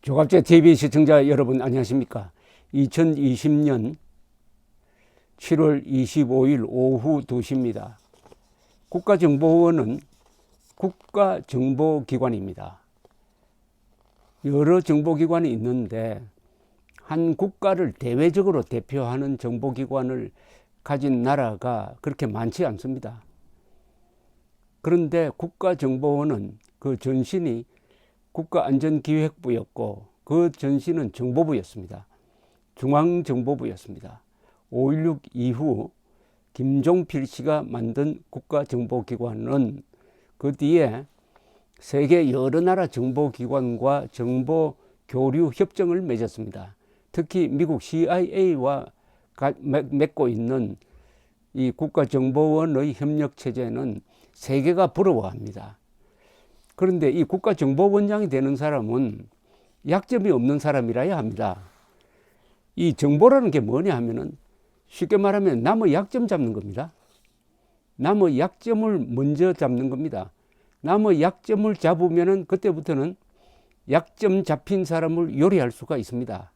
조갑제 TV 시청자 여러분 안녕하십니까? 2020년 7월 25일 오후 2시입니다. 국가정보원은 국가정보기관입니다. 여러 정보기관이 있는데 한 국가를 대외적으로 대표하는 정보기관을 가진 나라가 그렇게 많지 않습니다. 그런데 국가정보원은 그 전신이 국가안전기획부였고 그 전신은 정보부였습니다. 중앙정보부였습니다. 5.16 이후 김종필 씨가 만든 국가정보기관은 그 뒤에 세계 여러 나라 정보기관과 정보교류 협정을 맺었습니다. 특히 미국 CIA와 맺고 있는 이 국가정보원의 협력체제는 세계가 부러워합니다. 그런데 이 국가정보원장이 되는 사람은 약점이 없는 사람이라야 합니다. 이 정보라는 게 뭐냐 하면은 쉽게 말하면 남의 약점 잡는 겁니다. 남의 약점을 먼저 잡는 겁니다. 남의 약점을 잡으면은 그때부터는 약점 잡힌 사람을 요리할 수가 있습니다.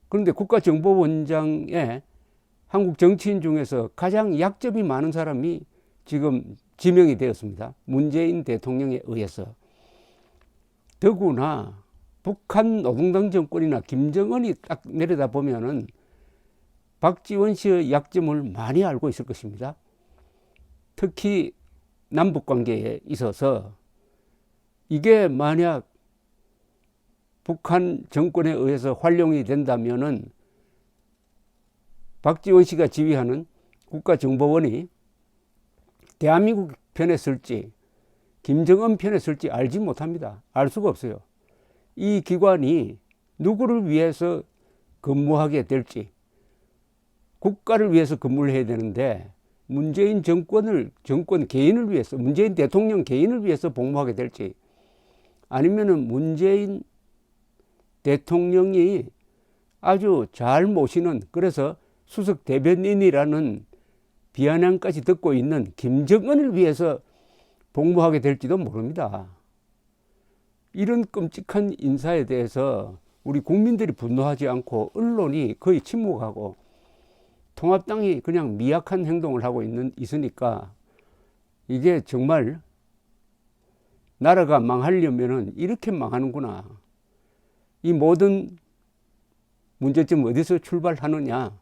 그런데 국가정보원장에 한국 정치인 중에서 가장 약점이 많은 사람이 지금 지명이 되었습니다. 문재인 대통령에 의해서. 더구나 북한 노동당 정권이나 김정은이 딱 내려다보면은 박지원 씨의 약점을 많이 알고 있을 것입니다. 특히 남북관계에 있어서 이게 만약 북한 정권에 의해서 활용이 된다면은 박지원 씨가 지휘하는 국가정보원이 대한민국 편에 설지 김정은 편에 설지 알지 못합니다. 알 수가 없어요. 이 기관이 누구를 위해서 근무하게 될지 국가를 위해서 근무를 해야 되는데 문재인 정권 개인을 위해서 문재인 대통령 개인을 위해서 복무하게 될지 아니면은 문재인 대통령이 아주 잘 모시는 그래서 수석 대변인이라는 비아냥까지 듣고 있는 김정은을 위해서 복무하게 될지도 모릅니다. 이런 끔찍한 인사에 대해서 우리 국민들이 분노하지 않고 언론이 거의 침묵하고 통합당이 그냥 미약한 행동을 하고 있으니까 이게 정말 나라가 망하려면은 이렇게 망하는구나. 이 모든 문제점 어디서 출발하느냐?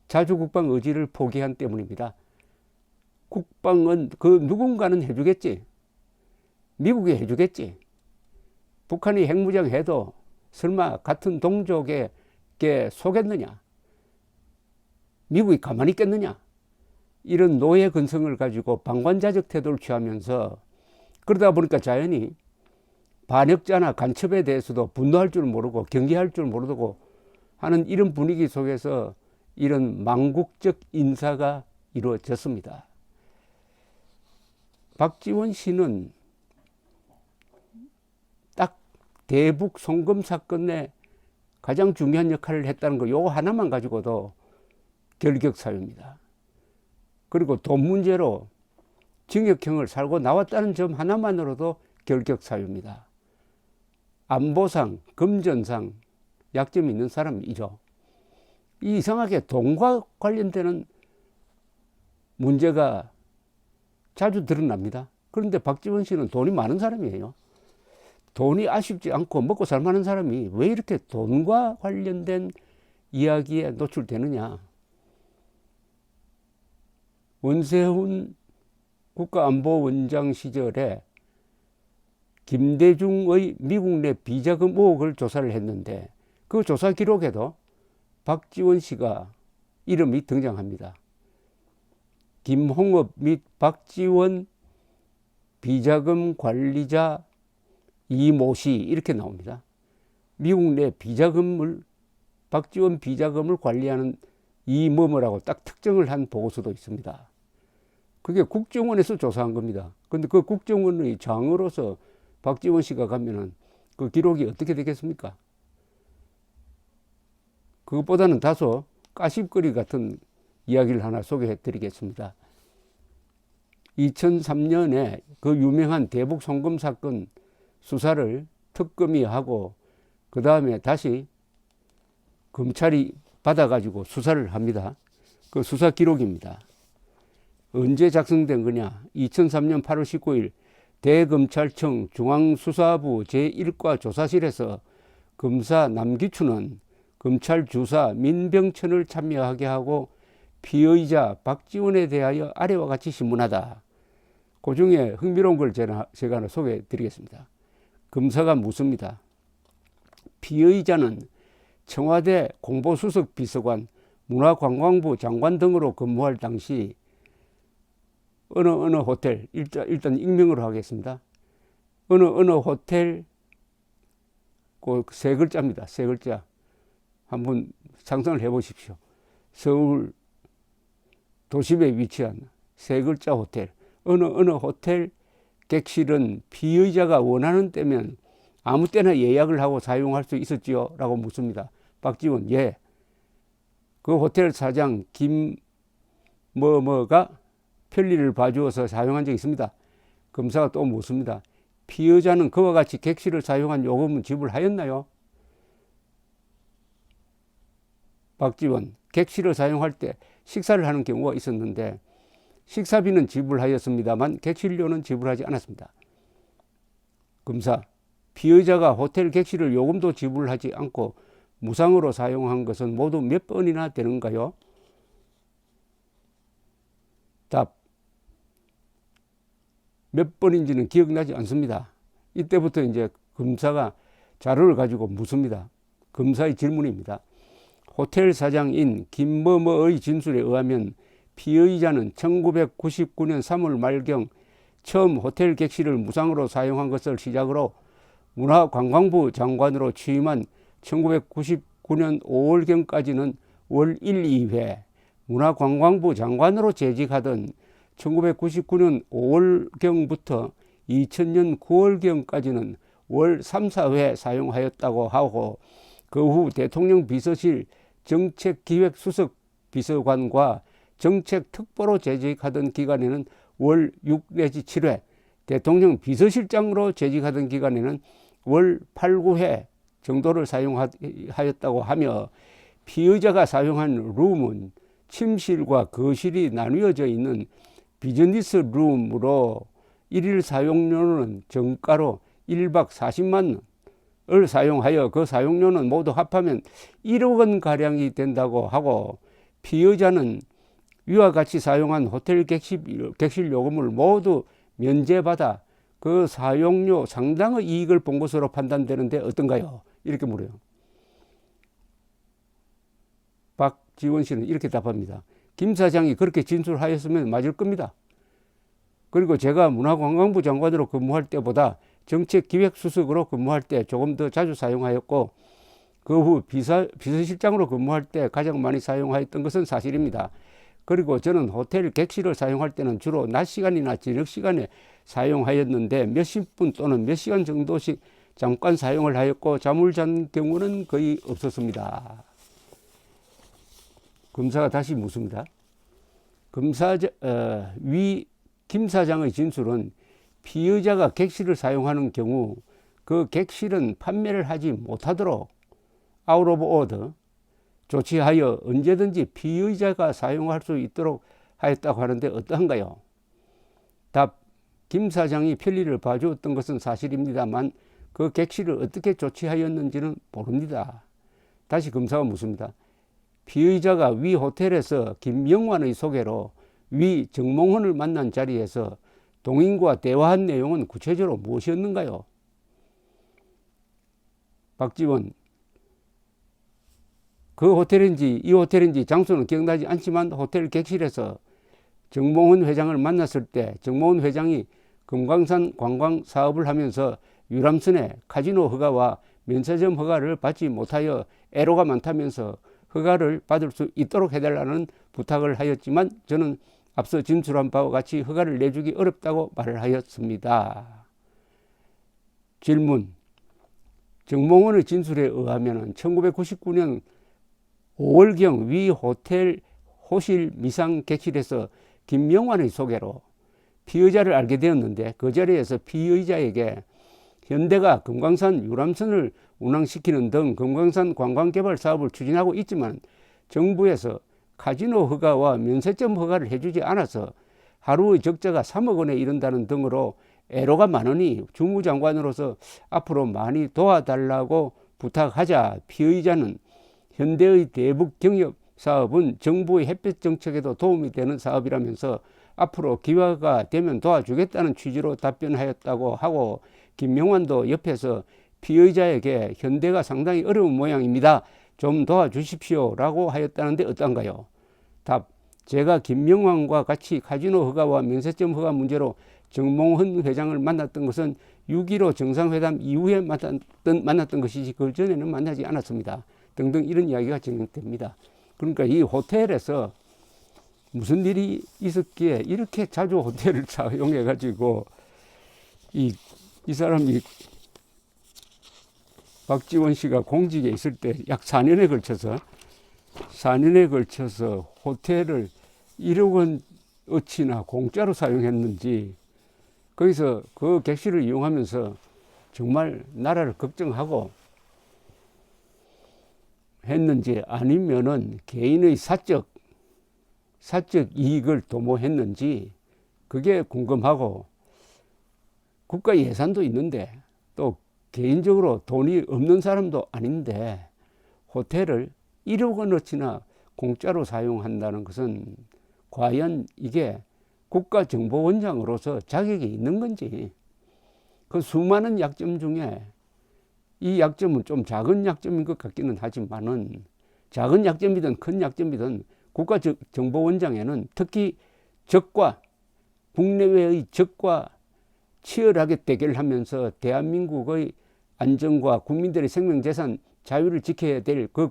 자주국방 의지를 포기한 때문입니다. 국방은 그 누군가는 해주겠지. 미국이 해주겠지. 북한이 핵무장해도 설마 같은 동족에게 속였느냐? 미국이 가만히 있겠느냐? 이런 노예 근성을 가지고 방관자적 태도를 취하면서 그러다 보니까 자연히 반역자나 간첩에 대해서도 분노할 줄 모르고 경계할 줄 모르고 하는 이런 분위기 속에서 이런 망국적 인사가 이루어졌습니다. 박지원 씨는 딱 대북 송금 사건에 가장 중요한 역할을 했다는 거 요거 하나만 가지고도 결격 사유입니다. 그리고 돈 문제로 징역형을 살고 나왔다는 점 하나만으로도 결격 사유입니다. 안보상, 금전상 약점이 있는 사람이죠. 이상하게 돈과 관련되는 문제가 자주 드러납니다. 그런데 박지원 씨는 돈이 많은 사람이에요. 돈이 아쉽지 않고 먹고 살만한 사람이 왜 이렇게 돈과 관련된 이야기에 노출되느냐. 원세훈 국가안보원장 시절에 김대중의 미국 내 비자금 의혹을 조사를 했는데 그 조사 기록에도 박지원 씨가 이름이 등장합니다. 김홍업 및 박지원 비자금 관리자 이모 씨 이렇게 나옵니다. 미국 내 박지원 비자금을 관리하는 이모모라고 딱 특정을 한 보고서도 있습니다. 그게 국정원에서 조사한 겁니다. 그런데 그 국정원의 장으로서 박지원 씨가 가면은 그 기록이 어떻게 되겠습니까? 그것보다는 다소 까십거리 같은 이야기를 하나 소개해 드리겠습니다. 2003년에 그 유명한 대북 송금 사건 수사를 특검이 하고 그 다음에 다시 검찰이 받아가지고 수사를 합니다. 그 수사 기록입니다. 언제 작성된 거냐? 2003년 8월 19일 대검찰청 중앙수사부 제1과 조사실에서 검사 남기춘은 검찰 주사 민병천을 참여하게 하고 피의자 박지원에 대하여 아래와 같이 신문하다. 그 중에 흥미로운 걸 제가 하나 소개해 드리겠습니다. 검사가 묻습니다. 피의자는 청와대 공보수석 비서관, 문화관광부 장관 등으로 근무할 당시 어느 호텔, 일단 익명으로 하겠습니다. 어느 호텔, 그 세 글자입니다. 세 글자. 한번 상상을 해 보십시오. 서울 도심에 위치한 세 글자 호텔. 어느 호텔 객실은 피의자가 원하는 때면 아무 때나 예약을 하고 사용할 수 있었지요? 라고 묻습니다. 박지원, 예. 그 호텔 사장 김뭐뭐가 편리를 봐주어서 사용한 적이 있습니다. 검사가 또 묻습니다. 피의자는 그와 같이 객실을 사용한 요금은 지불하였나요? 박지원, 객실을 사용할 때 식사를 하는 경우가 있었는데 식사비는 지불하였습니다만 객실료는 지불하지 않았습니다. 검사, 피의자가 호텔 객실을 요금도 지불하지 않고 무상으로 사용한 것은 모두 몇 번이나 되는가요? 답, 몇 번인지는 기억나지 않습니다. 이때부터 이제 검사가 자료를 가지고 묻습니다. 검사의 질문입니다. 호텔 사장인 김某某의 진술에 의하면 피의자는 1999년 3월 말경 처음 호텔 객실을 무상으로 사용한 것을 시작으로 문화관광부 장관으로 취임한 1999년 5월경까지는 월 1, 2회, 문화관광부 장관으로 재직하던 1999년 5월경부터 2000년 9월경까지는 월 3, 4회 사용하였다고 하고 그 후 대통령 비서실 정책기획수석 비서관과 정책특보로 재직하던 기간에는 월 6 내지 7회, 대통령 비서실장으로 재직하던 기간에는 월 8, 9회 정도를 사용하였다고 하며 피의자가 사용한 룸은 침실과 거실이 나뉘어져 있는 비즈니스 룸으로 일일 사용료는 정가로 1박 40만 원을 사용하여 그 사용료는 모두 합하면 1억 원 가량이 된다고 하고 피의자는 위와 같이 사용한 호텔 객실 요금을 모두 면제받아 그 사용료 상당의 이익을 본 것으로 판단되는데 어떤가요? 이렇게 물어요. 박지원 씨는 이렇게 답합니다. 김 사장이 그렇게 진술하였으면 맞을 겁니다. 그리고 제가 문화관광부 장관으로 근무할 때보다 정책기획수석으로 근무할 때 조금 더 자주 사용하였고 그 후 비서실장으로 근무할 때 가장 많이 사용하였던 것은 사실입니다. 그리고 저는 호텔 객실을 사용할 때는 주로 낮 시간이나 저녁 시간에 사용하였는데 몇십 분 또는 몇 시간 정도씩 잠깐 사용을 하였고 잠을 잔 경우는 거의 없었습니다. 검사가 다시 묻습니다. 위 김 사장의 진술은 피의자가 객실을 사용하는 경우 그 객실은 판매를 하지 못하도록 아웃 오브 오더 조치하여 언제든지 피의자가 사용할 수 있도록 하였다고 하는데 어떠한가요? 답, 김 사장이 편리를 봐주었던 것은 사실입니다만 그 객실을 어떻게 조치하였는지는 모릅니다. 다시 검사가 묻습니다. 피의자가 위 호텔에서 김영환의 소개로 위 정몽헌을 만난 자리에서 동인과 대화한 내용은 구체적으로 무엇이었는가요? 박지원, 그 호텔인지 이 호텔인지 장소는 기억나지 않지만 호텔 객실에서 정몽헌 회장을 만났을 때 정몽헌 회장이 금강산 관광 사업을 하면서 유람선의 카지노 허가와 면세점 허가를 받지 못하여 애로가 많다면서 허가를 받을 수 있도록 해달라는 부탁을 하였지만 저는 앞서 진술한 바와 같이 허가를 내주기 어렵다고 말을 하였습니다. 질문, 정몽헌의 진술에 의하면 1999년 5월경 위 호텔 호실 미상 객실에서 김영환의 소개로 피의자를 알게 되었는데 그 자리에서 피의자에게 현대가 금강산 유람선을 운항시키는 등 금강산 관광개발 사업을 추진하고 있지만 정부에서 카지노 허가와 면세점 허가를 해주지 않아서 하루의 적자가 3억 원에 이른다는 등으로 애로가 많으니 주무장관으로서 앞으로 많이 도와달라고 부탁하자 피의자는 현대의 대북 경협 사업은 정부의 햇볕 정책에도 도움이 되는 사업이라면서 앞으로 기회가 되면 도와주겠다는 취지로 답변하였다고 하고, 김명환도 옆에서 피의자에게 현대가 상당히 어려운 모양입니다. 좀 도와주십시오 라고 하였다는데 어떤가요? 답. 제가 김명환과 같이 카지노 허가와 면세점 허가 문제로 정몽헌 회장을 만났던 것은 6.15 정상회담 이후에 만났던 것이지 그 전에는 만나지 않았습니다. 등등 이런 이야기가 진행됩니다. 그러니까 이 호텔에서 무슨 일이 있었기에 이렇게 자주 호텔을 사용해 가지고 이 사람이 박지원 씨가 공직에 있을 때 약 4년에 걸쳐서 호텔을 1억 원어치나 공짜로 사용했는지, 거기서 그 객실을 이용하면서 정말 나라를 걱정하고 했는지 아니면은 개인의 사적 이익을 도모했는지 그게 궁금하고, 국가 예산도 있는데 또 개인적으로 돈이 없는 사람도 아닌데 호텔을 1억 원어치나 공짜로 사용한다는 것은 과연 이게 국가정보원장으로서 자격이 있는 건지, 그 수많은 약점 중에 이 약점은 좀 작은 약점인 것 같기는 하지만은, 작은 약점이든 큰 약점이든 국가정보원장에는 특히 국내외의 적과 치열하게 대결하면서 대한민국의 안전과 국민들의 생명재산 자유를 지켜야 될 그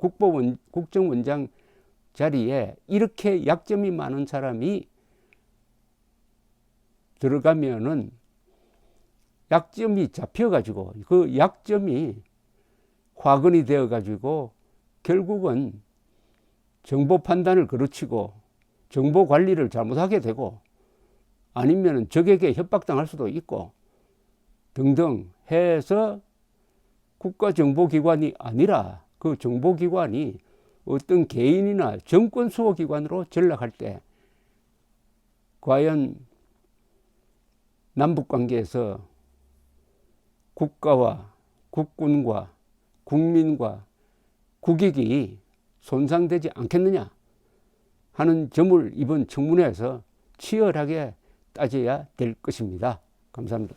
국정원장 자리에 이렇게 약점이 많은 사람이 들어가면은 약점이 잡혀가지고 그 약점이 화근이 되어가지고 결국은 정보 판단을 그르치고 정보 관리를 잘못하게 되고, 아니면 적에게 협박당할 수도 있고 등등 해서 국가정보기관이 아니라 그 정보기관이 어떤 개인이나 정권 수호기관으로 전락할 때 과연 남북관계에서 국가와 국군과 국민과 국익이 손상되지 않겠느냐 하는 점을 이번 청문회에서 치열하게 따져야 될 것입니다. 감사합니다.